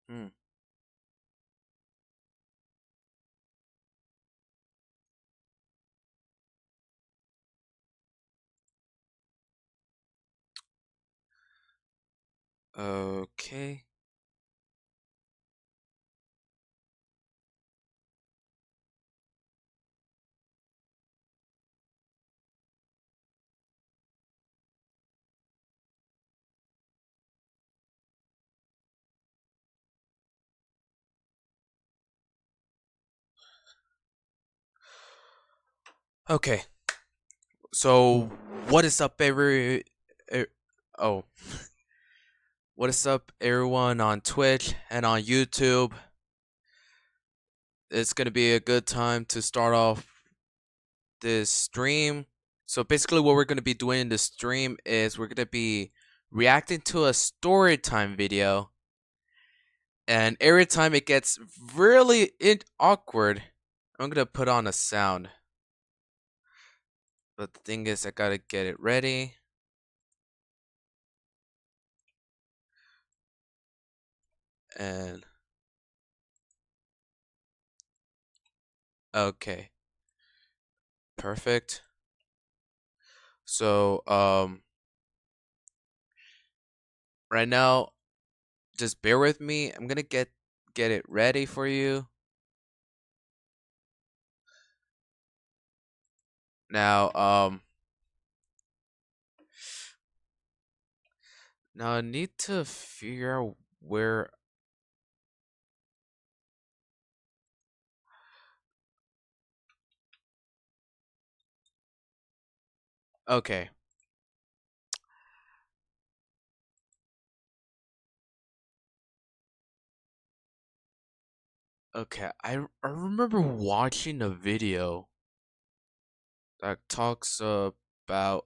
Hmm. Okay. Okay. So, what is up, er, oh, what is up, everyone on Twitch and on YouTube? It's gonna be a good time to start off this stream. So basically, what we're gonna be doing in the stream is we're gonna be reacting to a story time video, and every time it gets really awkward, I'm gonna put on a sound. But the thing is, I gotta get it ready. And okay, perfect. So right now, just bear with me. I'm gonna get it ready for you. Now now I need to figure out where. Okay. Okay, I remember watching a video that talks about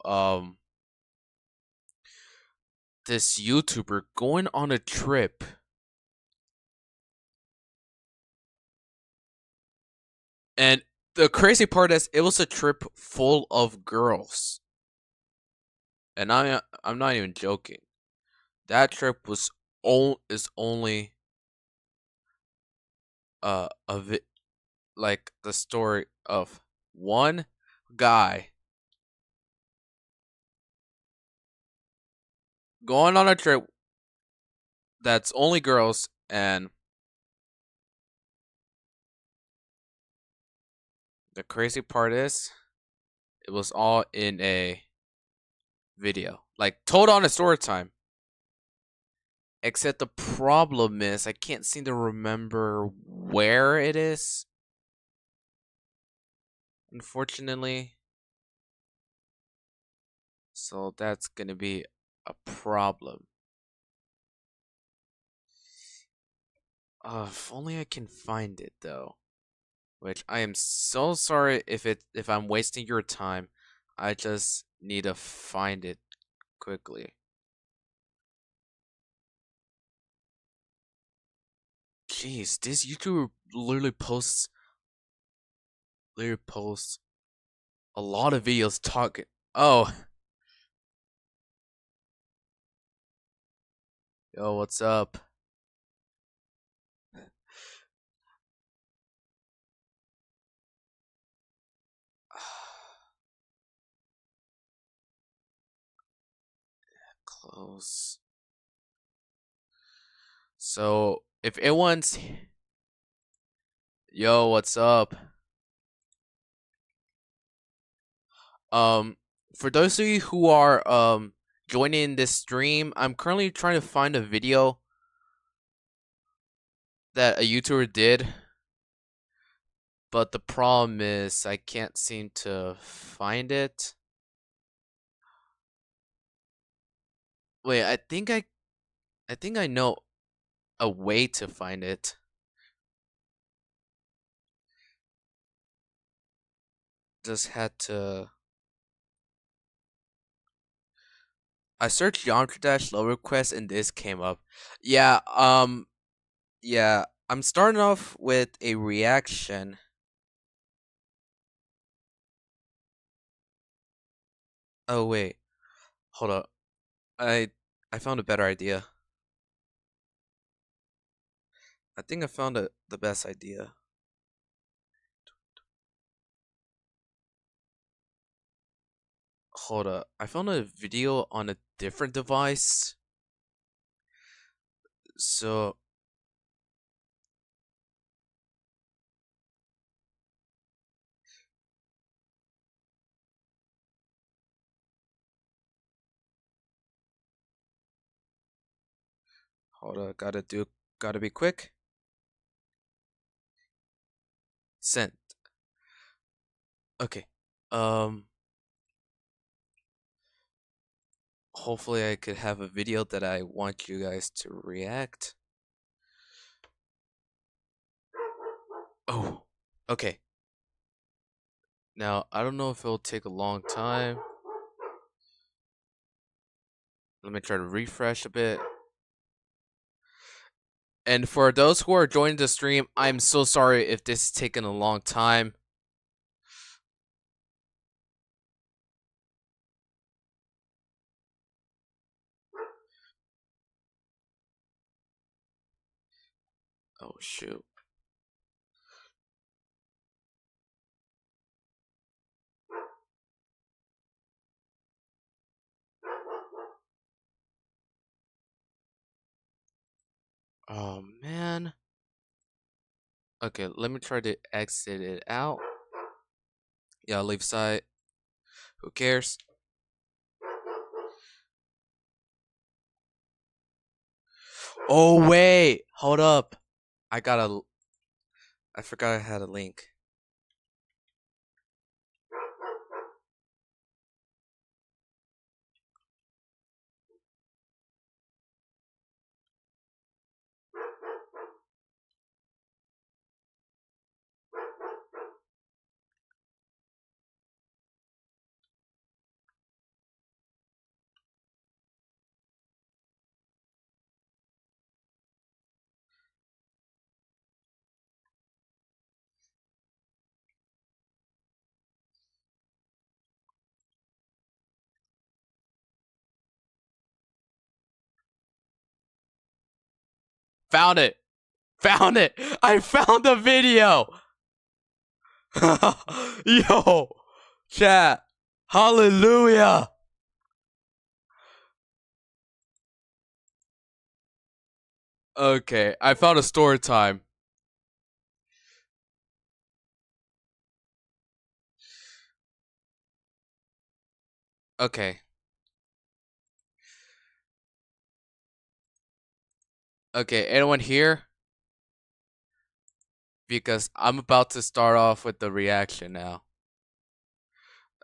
this YouTuber going on a trip. And the crazy part is it was a trip full of girls. And I'm not even joking. That trip was is only a like the story of one guy going on a trip that's only girls, and the crazy part is it was all in a video, like told on a story time. Except the problem is I can't seem to remember where it is, unfortunately. So that's gonna be a problem. If only I can find it though. Which I am so sorry if I'm wasting your time. I just need to find it quickly. Jeez, this YouTuber literally posts a lot of videos talking. Oh, yo, what's up? Close. So if anyone's yo, what's up? Um, for those of you who are joining this stream, I'm currently trying to find a video that a YouTuber did, but the problem is I can't seem to find it. Wait, I think I know a way to find it. Just had to. I searched Yontra Dash low request and this came up. Yeah, yeah. I'm starting off with a reaction. Oh wait, hold up. I I found a better idea. I think I found the best idea. Hold up. I found a video on a different device. So, hold up. Gotta be quick. Sent. Okay. Um, hopefully I could have a video that I want you guys to react. Oh, okay. Now, I don't know if it'll take a long time. Let me try to refresh a bit. And for those who are joining the stream, I'm so sorry if this is taking a long time. Oh, shoot. Oh, man. Okay, let me try to exit it out. Yeah, leave site. Who cares? Oh, wait. Hold up. I got a. I forgot I had a link. Found it. Found it. I found the video. Yo, chat. Hallelujah. Okay, I found a story time. Okay. Okay, anyone here? Because I'm about to start off with the reaction now.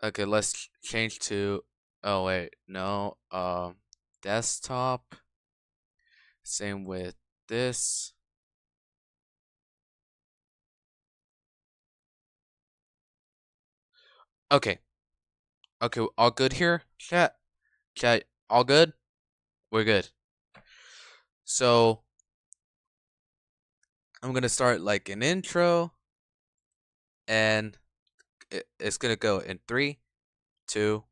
Okay, let's change to. Oh wait, no. Desktop. Same with this. Okay. Okay, all good here? Chat. Chat, all good? We're good. So, I'm gonna start like an intro, and it's gonna go in 3, 2,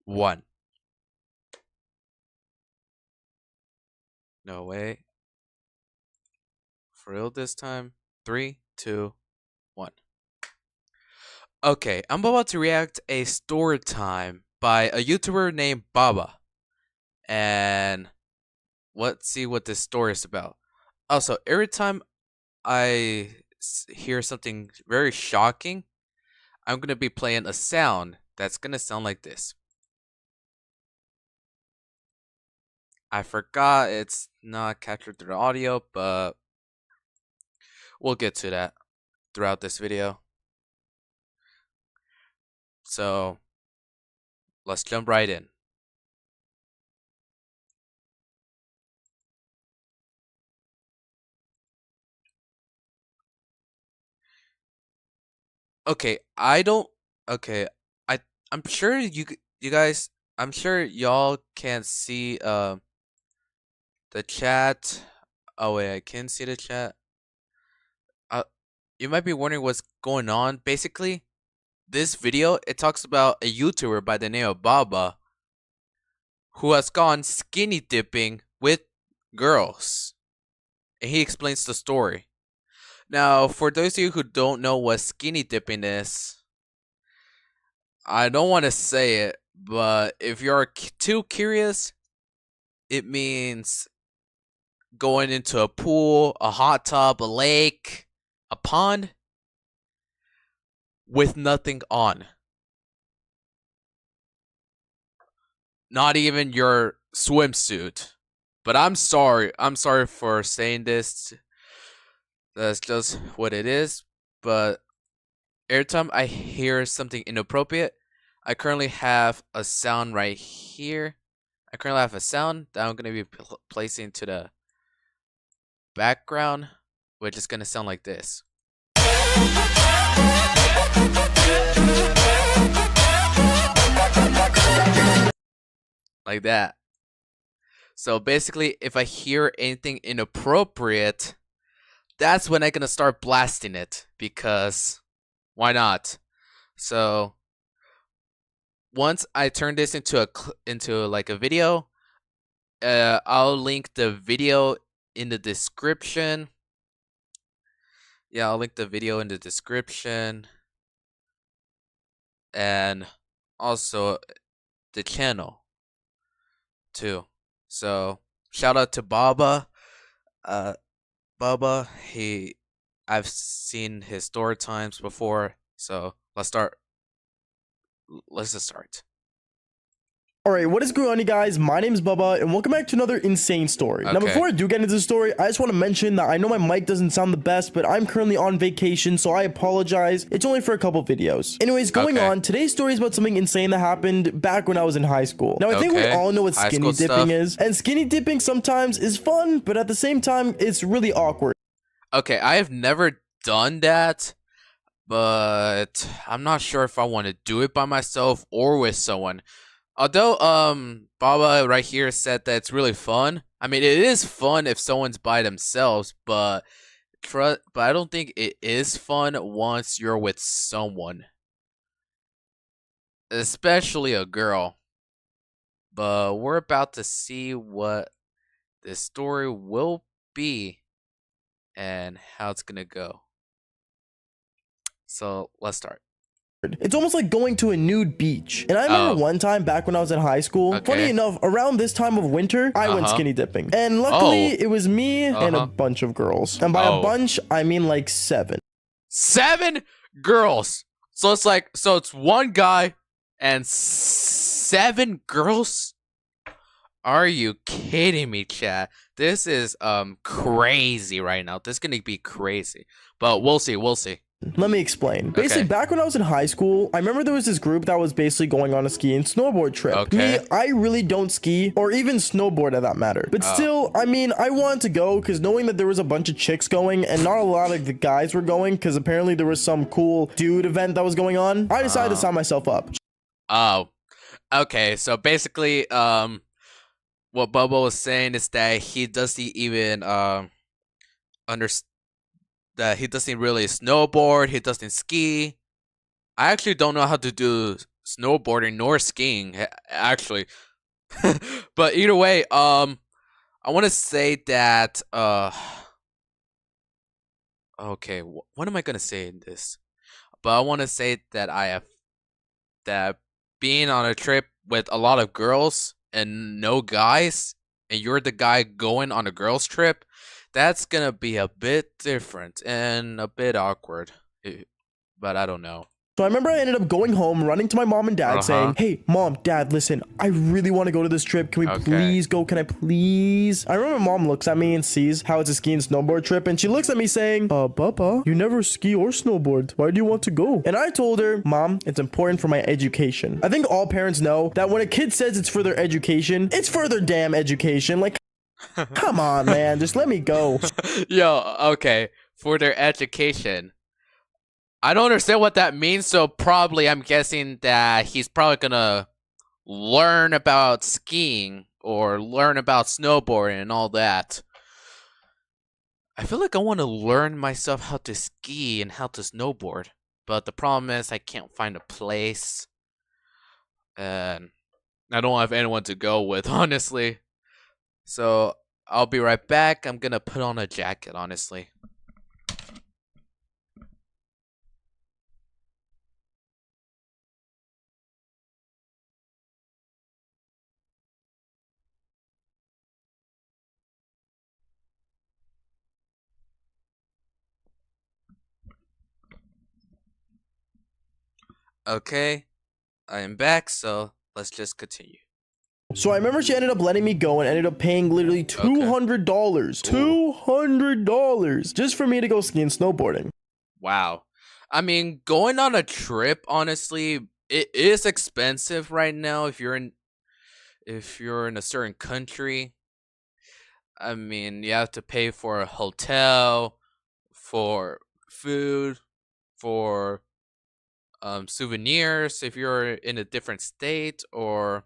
1. No way. For real this time. 3, 2, 1. Okay, I'm about to react a story time by a YouTuber named Baba. And let's see what this story is about. Also, every time I hear something very shocking, I'm going to be playing a sound that's going to sound like this. I forgot it's not captured through the audio, but we'll get to that throughout this video. So, let's jump right in. Okay, I don't. Okay, I I'm sure you guys. I'm sure y'all can see the chat. Oh wait, I can see the chat. Uh, you might be wondering what's going on. Basically, this video it talks about a YouTuber by the name of Baba who has gone skinny dipping with girls. and he explains the story. Now, for those of you who don't know what skinny dipping is, I don't want to say it, but if you're too curious, it means going into a pool, a hot tub, a lake, a pond with nothing on. Not even your swimsuit. But I'm sorry. I'm sorry for saying this. That's just what it is. But every time I hear something inappropriate, I currently have a sound right here. I currently have a sound that I'm going to be placing to the background, which is going to sound like this. Like that. So basically, if I hear anything inappropriate, that's when I'm going to start blasting it, because why not? So once I turn this into like a video, I'll link the video in the description. Yeah, I'll link the video in the description, and also the channel too. So shout out to Baba. Baba, I've seen his story times before. So let's just start. Alright, what is going on, you guys? My name is Bubba, and welcome back to another insane story. Now, before I do get into the story, I just want to mention that I know my mic doesn't sound the best, but I'm currently on vacation, so I apologize. It's only for a couple videos. Anyways, going on, today's story is about something insane that happened back when I was in high school. Now, I think we all know what skinny dipping is, and skinny dipping sometimes is fun, but at the same time, it's really awkward. Okay, I have never done that, but I'm not sure if I want to do it by myself or with someone. Although Baba right here said that it's really fun. I mean, it is fun if someone's by themselves, but I don't think it is fun once you're with someone, especially a girl. But we're about to see what this story will be and how it's gonna go. So let's start. It's almost like going to a nude beach. And I remember one time back when I was in high school, funny enough, around this time of winter, I went skinny dipping. And luckily, it was me and a bunch of girls. And by a bunch, I mean like 7. 7 girls. So it's one guy and 7 girls? Are you kidding me, chat? This is crazy right now. This is gonna be crazy. But we'll see. Let me explain. Basically, back when I was in high school, I remember there was this group that was basically going on a ski and snowboard trip. Me, I really don't ski or even snowboard at that matter. But still, I mean, I wanted to go because knowing that there was a bunch of chicks going and not a lot of the guys were going because apparently there was some cool dude event that was going on, I decided to sign myself up. Oh, okay. So basically, what Bubba was saying is that he doesn't even understand. That he doesn't really snowboard, he doesn't ski. I actually don't know how to do snowboarding nor skiing, actually. But either way, I want to say that, okay, what am I going to say in this? But I want to say that that being on a trip with a lot of girls and no guys, and you're the guy going on a girls trip, that's gonna be a bit different and a bit awkward, but I don't know. So I remember I ended up going home, running to my mom and dad saying, hey, mom, dad, listen, I really want to go to this trip. Can we please go? Can I please? I remember mom looks at me and sees how it's a ski and snowboard trip. And she looks at me saying, Papa, you never ski or snowboard. Why do you want to go? And I told her, Mom, it's important for my education. I think all parents know that when a kid says it's for their education, it's for their damn education. Like, come on, man, just let me go. Yo, okay, for their education. I don't understand what that means, so probably I'm guessing that he's probably gonna learn about skiing or learn about snowboarding and all that. I feel like I want to learn myself how to ski and how to snowboard, but the problem is I can't find a place, and I don't have anyone to go with, honestly. So I'll be right back. I'm gonna put on a jacket, honestly. Okay, I am back, so let's just continue. So I remember she ended up letting me go and ended up paying literally $200. $200 just for me to go skiing and snowboarding. Wow. I mean, going on a trip, honestly, it is expensive right now if you're in a certain country. I mean, you have to pay for a hotel, for food, for souvenirs if you're in a different state, or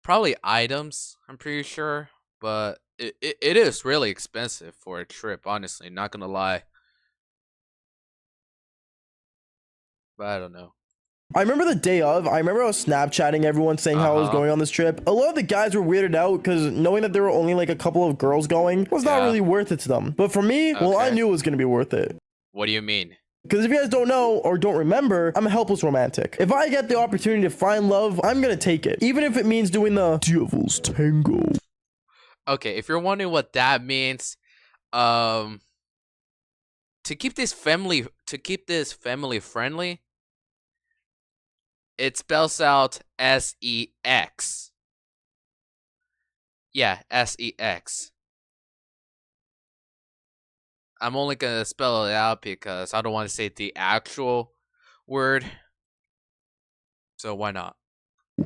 probably items, I'm pretty sure. But it is really expensive for a trip, honestly, not gonna lie. But I don't know. I remember the day of, I remember I was Snapchatting everyone saying how I was going on this trip. A lot of the guys were weirded out because knowing that there were only like a couple of girls going was not really worth it to them. But for me, well, I knew it was going to be worth it. What do you mean? Because if you guys don't know or don't remember, I'm a helpless romantic. If I get the opportunity to find love, I'm going to take it. Even if it means doing the devil's tango. Okay, if you're wondering what that means, to keep this family friendly, it spells out SEX. Yeah, SEX. I'm only gonna spell it out because I don't want to say the actual word. So why not?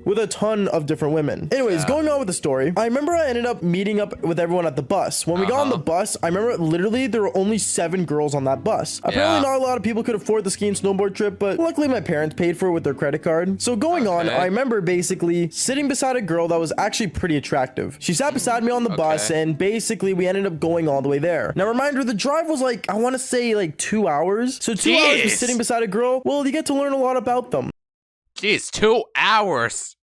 With a ton of different women. Anyways, going on with the story, I remember I ended up meeting up with everyone at the bus. When we got on the bus, I remember literally there were only 7 girls on that bus. Apparently not a lot of people could afford the ski and snowboard trip, but luckily my parents paid for it with their credit card. So going on, I remember basically sitting beside a girl that was actually pretty attractive. She sat beside me on the bus, and basically we ended up going all the way there. Now reminder, the drive was like, I want to say like 2 hours. So 2 hours sitting beside a girl, well, you get to learn a lot about them. Jeez, 2 hours.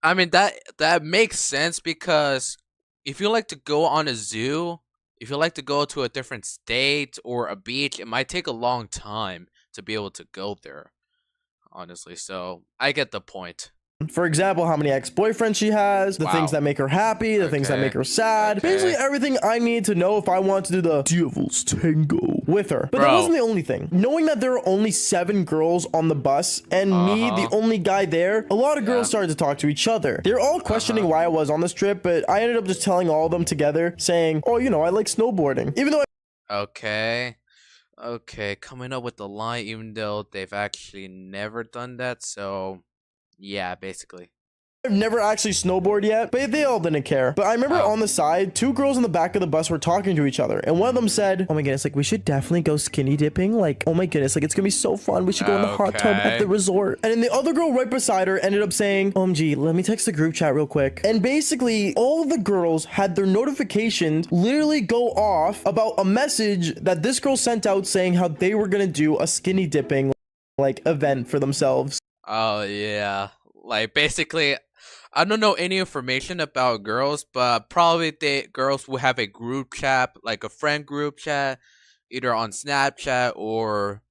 I mean, that makes sense because if you like to go on a zoo, if you like to go to a different state or a beach, it might take a long time to be able to go there, honestly. So I get the point. For example, how many ex-boyfriends she has, the things that make her happy, the things that make her sad, basically everything I need to know if I want to do the devil's tango with her. But that wasn't the only thing. Knowing that there were only 7 girls on the bus and me, the only guy there, a lot of girls started to talk to each other. They were all questioning why I was on this trip, but I ended up just telling all of them together, saying, oh, you know, I like snowboarding. Even though Okay, coming up with the line even though they've actually never done that, so yeah, basically. I've never actually snowboarded yet, but they all didn't care. But I remember on the side, 2 girls in the back of the bus were talking to each other, and one of them said, oh my goodness, like we should definitely go skinny dipping. Like, oh my goodness, like it's gonna be so fun. We should go in the hot tub at the resort. And then the other girl right beside her ended up saying, OMG, let me text the group chat real quick. And basically, all the girls had their notifications literally go off about a message that this girl sent out saying how they were gonna do a skinny dipping like event for themselves. Oh yeah, like basically I don't know any information about girls, but probably girls will have a group chat, like a friend group chat, either on Snapchat or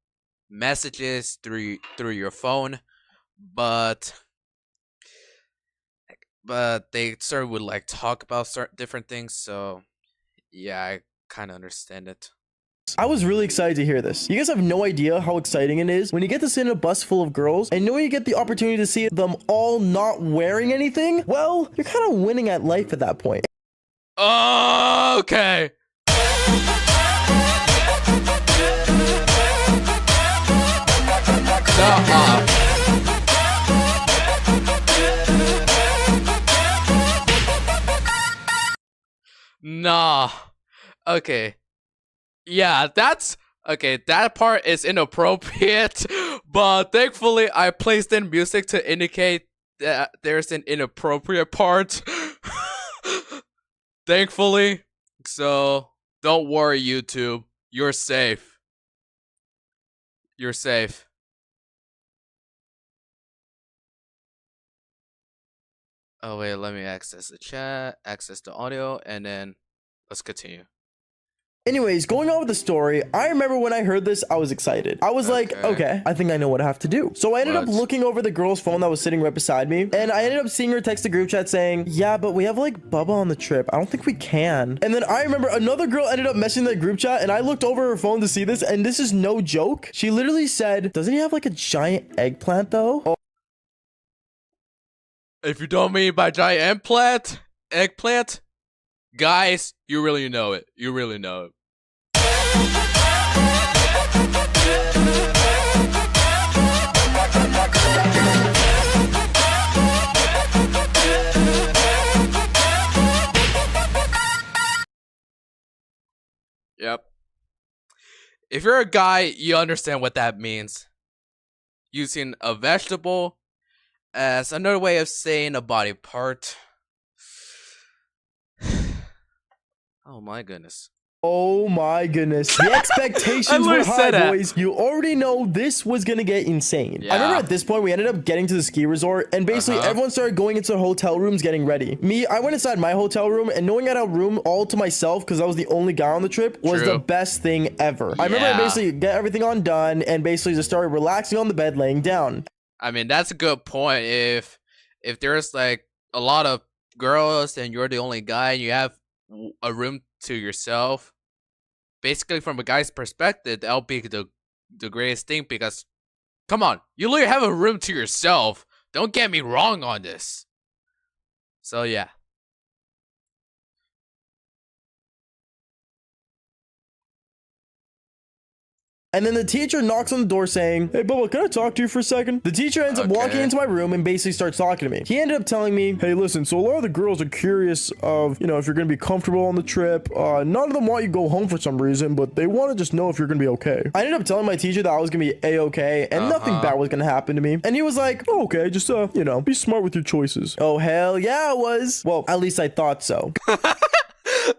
messages through your phone. But they sort of would like talk about certain different things. So yeah, I kind of understand it. I was really excited to hear this. You guys have no idea how exciting it is when you get to sit in a bus full of girls and knowing you get the opportunity to see them all not wearing anything. Well, you're kind of winning at life at that point. Okay. Stop. Nah. Okay. Yeah, that's okay. That part is inappropriate, but thankfully I placed in music to indicate that there's an inappropriate part. Thankfully, so don't worry, YouTube. You're safe. You're safe. Oh wait, let me access the chat, access the audio, and then let's continue. Anyways, going on with the story, I remember when I heard this, I was excited. I was like, okay, I think I know what I have to do. So I ended up looking over the girl's phone that was sitting right beside me, and I ended up seeing her text the group chat saying, yeah, but we have like Bubba on the trip. I don't think we can. And then I remember another girl ended up messaging the group chat, and I looked over her phone to see this, and this is no joke. She literally said, doesn't he have like a giant eggplant though? If you don't mean by giant eggplant, guys, you really know it. You really know it. Yep. If you're a guy, you understand what that means. Using a vegetable as another way of saying a body part. Oh my goodness. Oh my goodness. The expectations were high, boys. You already know this was gonna get insane. Yeah. I remember at this point, we ended up getting to the ski resort, and basically everyone started going into hotel rooms getting ready. Me, I went inside my hotel room, and knowing I had a room all to myself, because I was the only guy on the trip, was the best thing ever. Yeah. I remember I basically get everything on done, and basically just started relaxing on the bed, laying down. I mean, that's a good point. If there's like a lot of girls, and you're the only guy, and you have a room to yourself, basically from a guy's perspective, that'll be the greatest thing, because come on, you literally have a room to yourself. Don't get me wrong on this. So yeah. And then the teacher knocks on the door saying, hey, Bubba, can I talk to you for a second? The teacher ends up walking into my room and basically starts talking to me. He ended up telling me, hey, listen, so a lot of the girls are curious of, you know, if you're going to be comfortable on the trip. None of them want you to go home for some reason, but they want to just know if you're going to be okay. I ended up telling my teacher that I was going to be A-okay and nothing bad was going to happen to me. And he was like, oh, okay, just, you know, be smart with your choices. Oh, hell yeah, I was. Well, at least I thought so.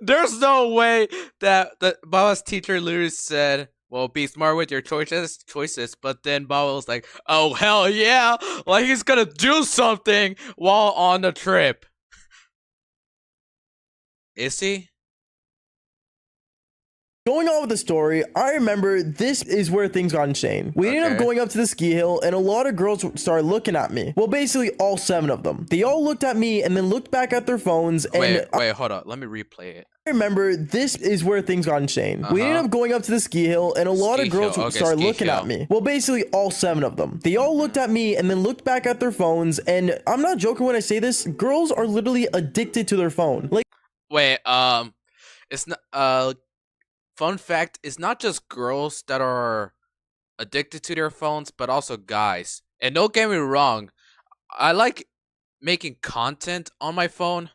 There's no way that Baba's teacher literally said, well, be smart with your choices, but then Baba was like, oh, hell yeah, like he's gonna do something while on the trip. Is he? Going on with the story, I remember this is where things got insane. We ended up going up to the ski hill, and a lot of girls started looking at me. Well, basically all 7 of them. They all looked at me and then looked back at their phones. And wait, hold on. Let me replay it. I remember this is where things got insane. We ended up going up to the ski hill, and a lot of girls started looking at me. Well, basically all 7 of them. They all looked at me and then looked back at their phones, and I'm not joking when I say this. Girls are literally addicted to their phone. Like, wait, it's not, fun fact, it's not just girls that are addicted to their phones, but also guys. And don't get me wrong, I like making content on my phone.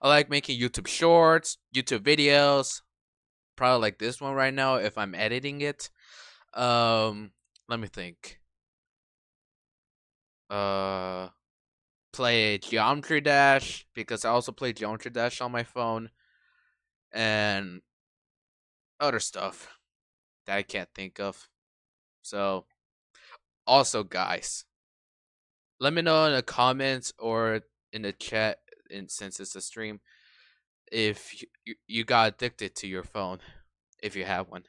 I like making YouTube shorts, YouTube videos. Probably like this one right now if I'm editing it. Let me think. Play Geometry Dash, because I also play Geometry Dash on my phone. And other stuff that I can't think of. So, also guys, let me know in the comments or in the chat, since it's a stream, if you got addicted to your phone, if you have one.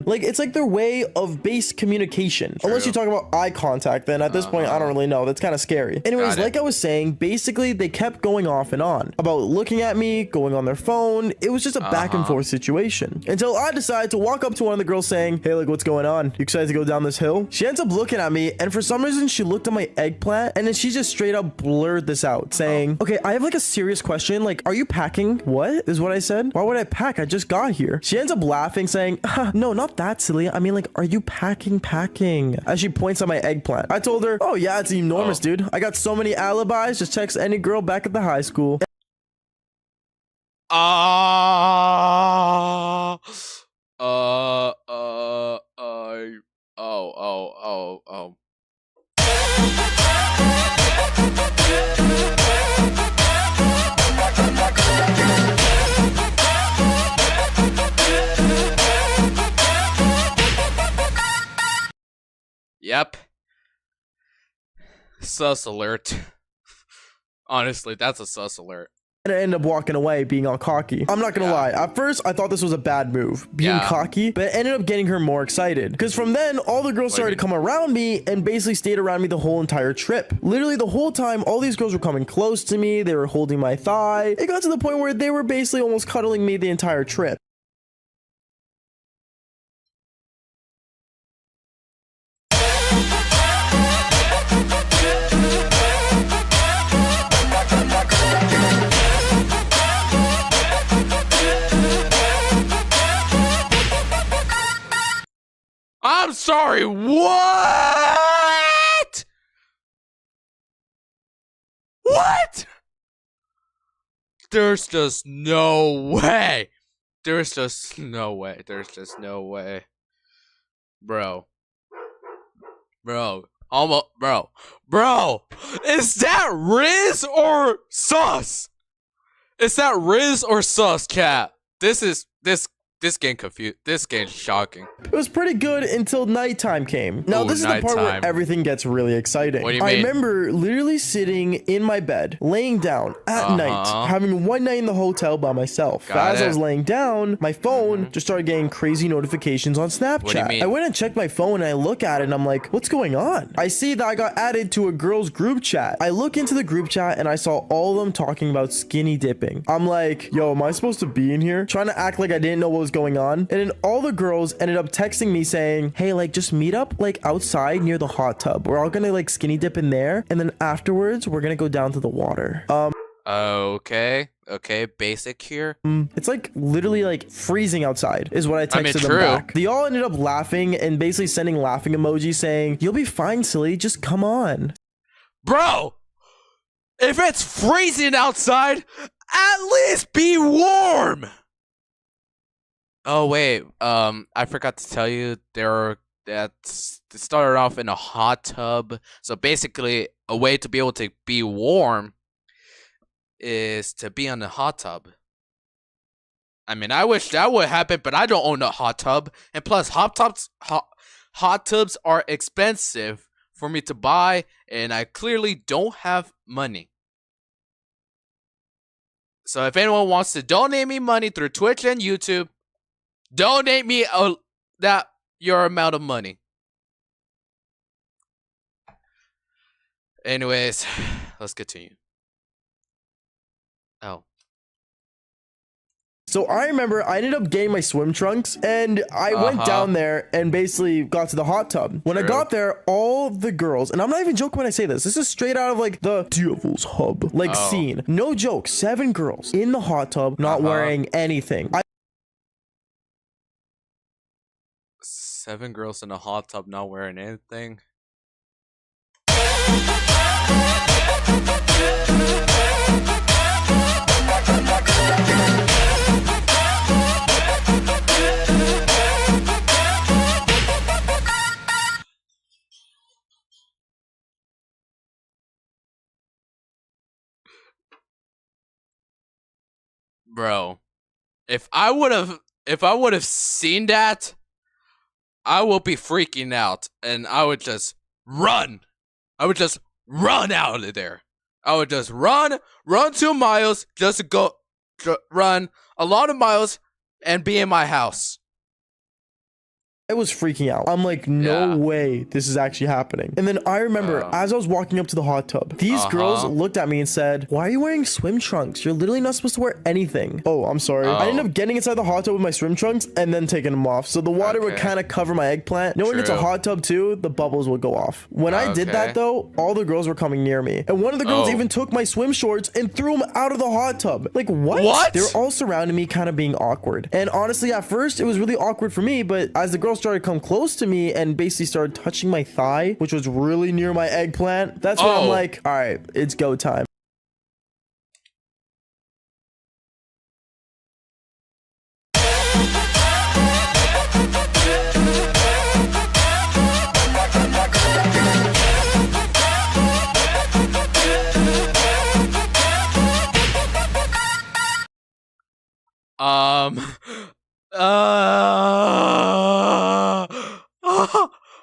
Like, it's like their way of base communication. True. Unless you talk about eye contact, then at this point, I don't really know. That's kind of scary. Anyways, like I was saying, basically, they kept going off and on about looking at me, going on their phone. It was just a back and forth situation. Until I decided to walk up to one of the girls saying, hey, like, what's going on? You excited to go down this hill? She ends up looking at me, and for some reason, she looked at my eggplant, and then she just straight up blurred this out, saying, okay, I have like a serious question. Like, are you packing? What is what I said? Why would I pack? I just got here. She ends up laughing, saying, no, not that silly. I mean, like, are you packing? As she points at my eggplant. I told her, oh yeah, it's enormous, dude. I got so many alibis. Just text any girl back at the high school. Yep. Sus alert. Honestly, that's a sus alert. And I ended up walking away being all cocky. I'm not gonna lie. At first, I thought this was a bad move, being cocky, but it ended up getting her more excited. Because from then, all the girls started to come around me and basically stayed around me the whole entire trip. Literally the whole time, all these girls were coming close to me. They were holding my thigh. It got to the point where they were basically almost cuddling me the entire trip. I'm sorry, what? What? There's just no way. There's just no way. There's just no way. Bro. Bro. Almost, bro. Bro. Is that Riz or sus? Is that Riz or sus, cat? This game confused. This game's shocking. It was pretty good until nighttime came. Now, this is the part where everything gets really exciting. What do you mean? I remember literally sitting in my bed, laying down at night, having one night in the hotel by myself. As I was laying down, my phone just started getting crazy notifications on Snapchat. What do you mean? I went and checked my phone and I look at it and I'm like, what's going on? I see that I got added to a girls group chat. I look into the group chat and I saw all of them talking about skinny dipping. I'm like, yo, am I supposed to be in here? Trying to act like I didn't know what was going on. And then all the girls ended up texting me saying, hey, like, just meet up like outside near the hot tub. We're all gonna like skinny dip in there, and then afterwards we're gonna go down to the water. Okay, basic here. It's like literally like freezing outside is what I texted them back. They all ended up laughing and basically sending laughing emojis saying, you'll be fine, silly, just come on. Bro, if it's freezing outside, at least be warm. Oh wait, I forgot to tell you it started off in a hot tub. So basically, a way to be able to be warm is to be on a hot tub. I mean, I wish that would happen, but I don't own a hot tub, and plus, hot tubs are expensive for me to buy, and I clearly don't have money. So if anyone wants to donate me money through Twitch and YouTube, donate me your amount of money. Anyways, let's continue. Oh. So I remember I ended up getting my swim trunks and I went down there and basically got to the hot tub. When I got there, all the girls, and I'm not even joking when I say this, this is straight out of like the Devil's Hub like scene. No joke, 7 girls in the hot tub not wearing anything. 7 girls in a hot tub not wearing anything. Bro, if I would have seen that, I will be freaking out and I would just run. I would just run out of there. I would just run 2 miles just to go run a lot of miles and be in my house. I was freaking out. I'm like, no way this is actually happening. And then I remember as I was walking up to the hot tub, these girls looked at me and said, why are you wearing swim trunks? You're literally not supposed to wear anything. Oh, I'm sorry. I ended up getting inside the hot tub with my swim trunks and then taking them off. So the water would kind of cover my eggplant. Knowing it's a hot tub too, the bubbles would go off. When I did that though, all the girls were coming near me. And one of the girls even took my swim shorts and threw them out of the hot tub. Like, what? They were all surrounding me, kind of being awkward. And honestly, at first, it was really awkward for me. But as the girls started to come close to me and basically started touching my thigh, which was really near my eggplant, that's when I'm like, all right, it's go time.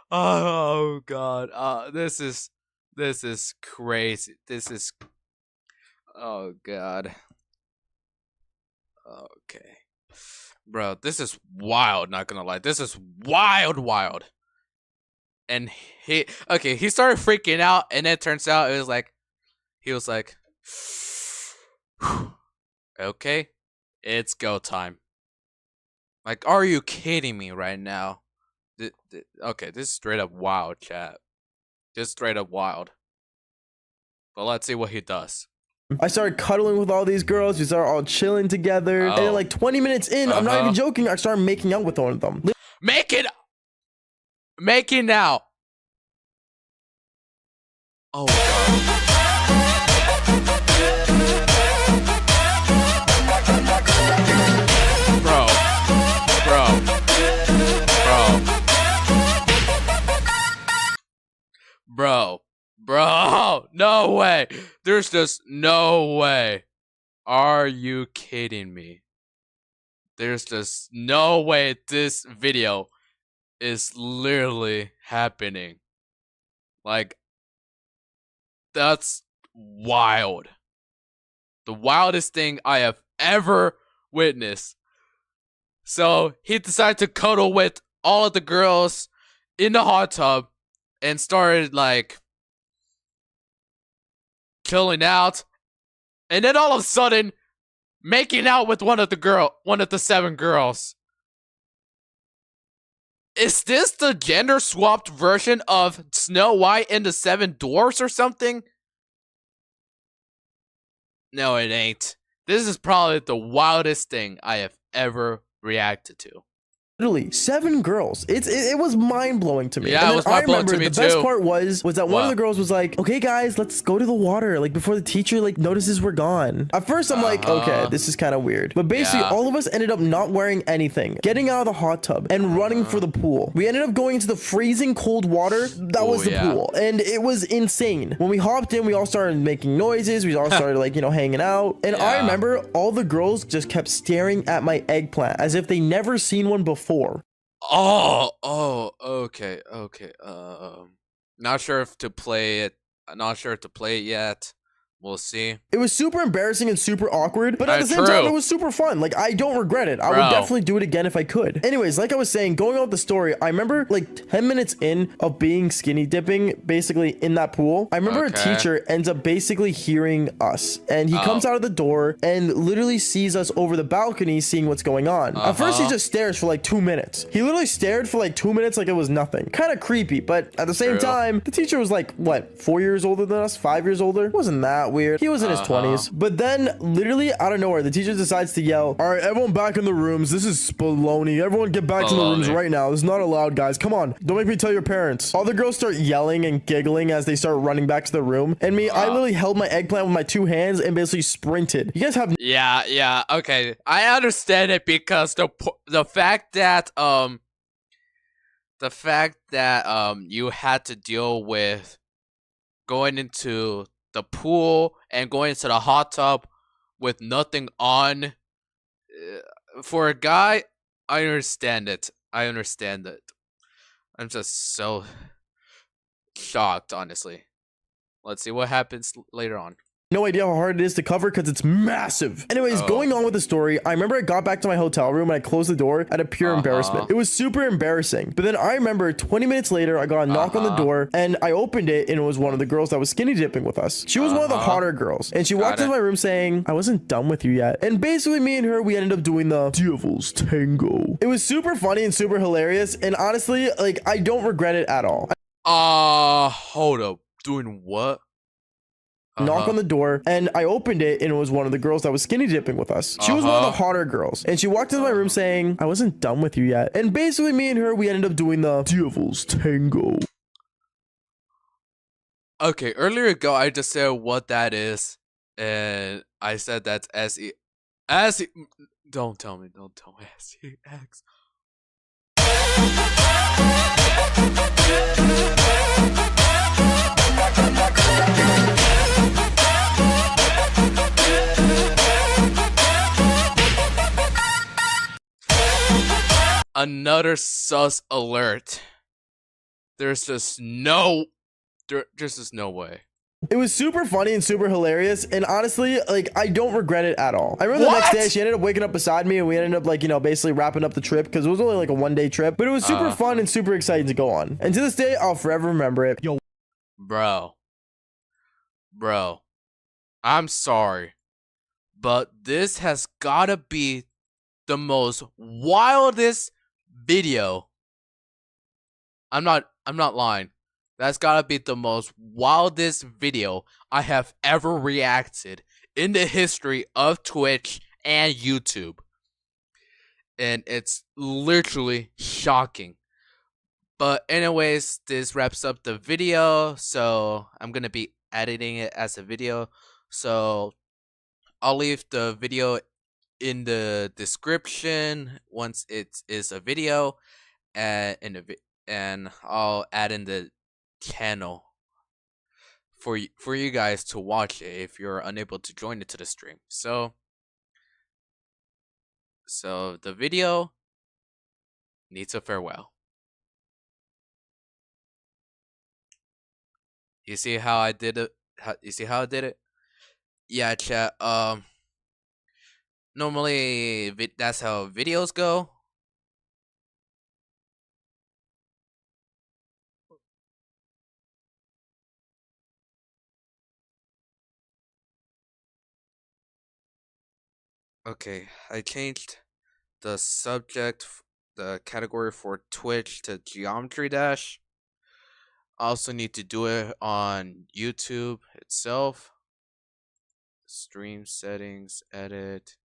Oh god. This is crazy. Oh God. Okay. Bro, this is wild, not gonna lie. This is wild. And he started freaking out, and then it turns out it was like he was like okay, it's go time. Like, are you kidding me right now? Okay, this is straight up wild, chat. This is straight up wild. But let's see what he does. I started cuddling with all these girls. We started all chilling together. And then like 20 minutes in, I'm not even joking, I started making out with one of them. Making out. Oh God. Bro, no way. There's just no way. Are you kidding me? There's just no way this video is literally happening. Like, that's wild. The wildest thing I have ever witnessed. So he decided to cuddle with all of the girls in the hot tub and started like chilling out, and then all of a sudden making out with one of the 7 girls. Is this the gender swapped version of Snow White and the 7 Dwarfs or something? No, it ain't. This is probably the wildest thing I have ever reacted to. Literally 7 girls. It was mind blowing to me. Yeah, it was mind blowing to me too. The best part was that one of the girls was like, "Okay, guys, let's go to the water." Like before the teacher like notices we're gone. At first, I'm like, "Okay, this is kind of weird." But basically, all of us ended up not wearing anything, getting out of the hot tub, and running for the pool. We ended up going into the freezing cold water. That was the pool, and it was insane. When we hopped in, we all started making noises. We all started like hanging out. And I remember all the girls just kept staring at my eggplant as if they never seen one before. Okay. Not sure if to play it. Not sure if to play it yet. We'll see. It was super embarrassing and super awkward, but at the same time, it was super fun. Like, I don't regret it. I would definitely do it again if I could. Anyways, like I was saying, going on with the story, I remember like 10 minutes in of being skinny dipping, basically in that pool. I remember a teacher ends up basically hearing us, and he comes out of the door and literally sees us over the balcony, seeing what's going on. At first, he just stares for like 2 minutes. He literally stared for like 2 minutes like it was nothing. Kind of creepy, but at the same time, the teacher was like, what, 4 years older than us? 5 years older? It wasn't that weird. He was in his 20s. But then literally out of nowhere, the teacher decides to yell, "All right, everyone back in the rooms. This is baloney. Everyone get back to the rooms right now. This is not allowed, guys. Come on. Don't make me tell your parents." All the girls start yelling and giggling as they start running back to the room. And me, I literally held my eggplant with my 2 hands and basically sprinted. You guys have... Yeah. Okay. I understand it because the fact that you had to deal with going into the pool and going into the hot tub with nothing on, for a guy, I understand it. I'm just so shocked, honestly. Let's see what happens later on. No idea how hard it is to cover because it's massive. Anyways, going on with the story, I remember I got back to my hotel room and I closed the door out of pure embarrassment. It was super embarrassing. But then I remember 20 minutes later, I got a knock on the door and I opened it, and it was one of the girls that was skinny dipping with us. She was one of the hotter girls, and she walked into my room saying, "I wasn't done with you yet." And basically me and her, we ended up doing the devil's tango. It was super funny and super hilarious. And honestly, like, I don't regret it at all. Hold up. Doing what? Knock on the door, and I opened it, and it was one of the girls that was skinny dipping with us. She was one of the hotter girls, and she walked into my room saying, "I wasn't done with you yet." And basically me and her, we ended up doing the devil's tango. Okay, earlier ago I just said what that is, and I said that's S-E. Don't tell me S-E-X. Another sus alert. There's just no way. It was super funny and super hilarious, and honestly, like, I don't regret it at all. I remember the next day she ended up waking up beside me, and we ended up, like, you know, basically wrapping up the trip because it was only like a 1-day trip, but it was super fun and super exciting to go on. And to this day, I'll forever remember it. Yo, bro, I'm sorry, but this has gotta be the most wildest video. I'm not lying. That's gotta be the most wildest video I have ever reacted in the history of Twitch and YouTube. And it's literally shocking. But anyways, this wraps up the video. So I'm gonna be editing it as a video. So I'll leave the video in the description once it is a video, and I'll add in the channel for you guys to watch it if you're unable to join it to the stream. So the video needs a farewell. You see how I did it? You see how I did it? Yeah, chat. Normally that's how videos go. Okay, I changed the subject, the category for Twitch to Geometry Dash. I also need to do it on YouTube itself. Stream settings, edit,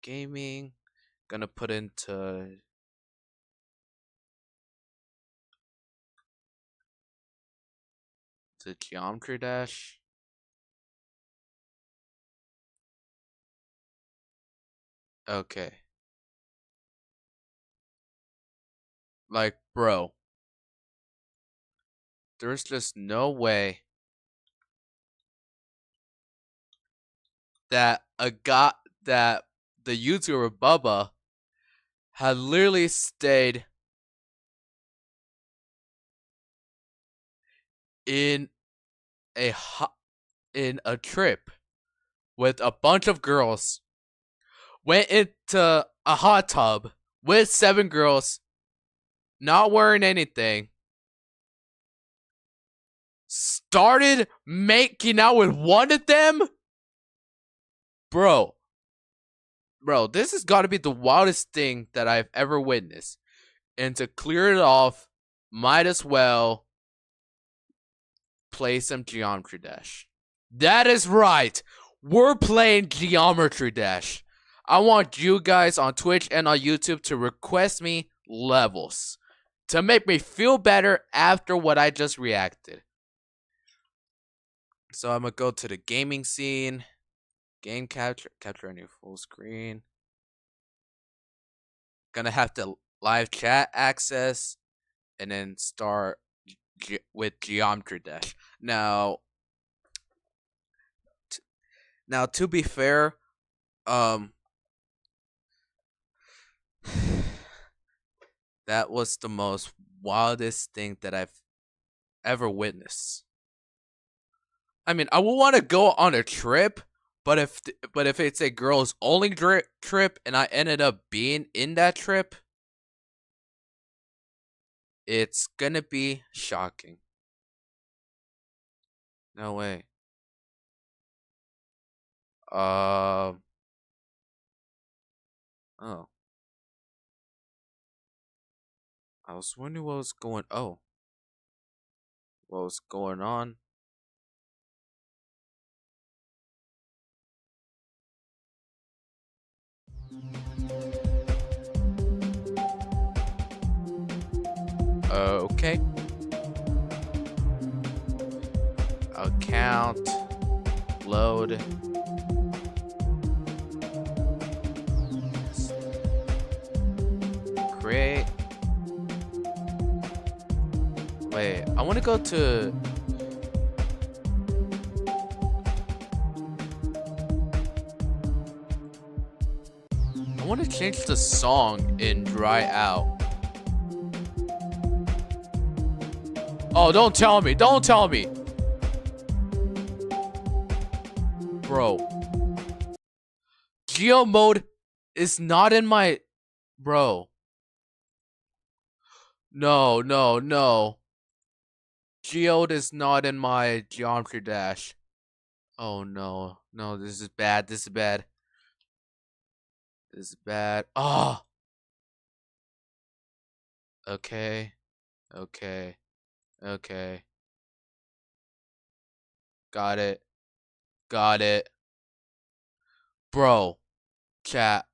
gaming. Gonna put into the Geometry Dash. Okay. Like, bro, there's just no way that that the YouTuber Bubba had literally stayed in a trip with a bunch of girls, went into a hot tub with 7 girls, not wearing anything, started making out with one of them. Bro, this has got to be the wildest thing that I've ever witnessed. And to clear it off, might as well play some Geometry Dash. That is right. We're playing Geometry Dash. I want you guys on Twitch and on YouTube to request me levels to make me feel better after what I just reacted. So I'm gonna go to the gaming scene, game capture on your full screen. Gonna have to live chat access, and then start with Geometry Dash. Now, to be fair, that was the most wildest thing that I've ever witnessed. I mean, I would want to go on a trip, but if it's a girls only trip and I ended up being in that trip, it's gonna be shocking. No way. Oh. I was wondering what was going. Oh. What was going on? Okay. Account. Load. Create. Wait, I want to go to. I want to change the song in Dry Out. Oh, don't tell me. Don't tell me. Bro. Geo mode is not in my... Bro. No, no, no. Geode is not in my Geometry Dash. Oh no. No, this is bad. This is bad. This is bad. Oh! Okay. Okay. Okay. Got it. Got it. Bro. Chat.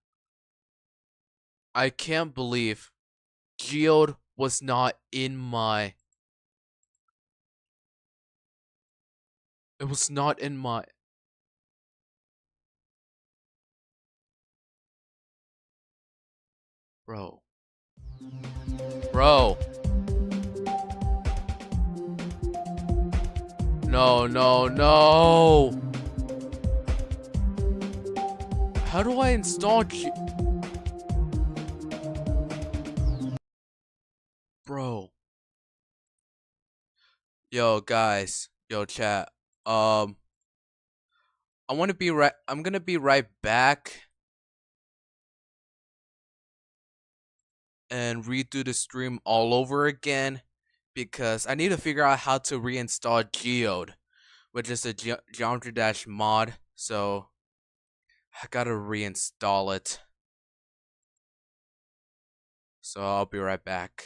I can't believe Geode was not in my... It was not in my... Bro. Bro. No, no, no. How do I install Bro. Yo, guys. Yo, chat. I'm gonna be right back and redo the stream all over again because I need to figure out how to reinstall Geode, which is a Geometry Dash mod. So I gotta reinstall it. So I'll be right back.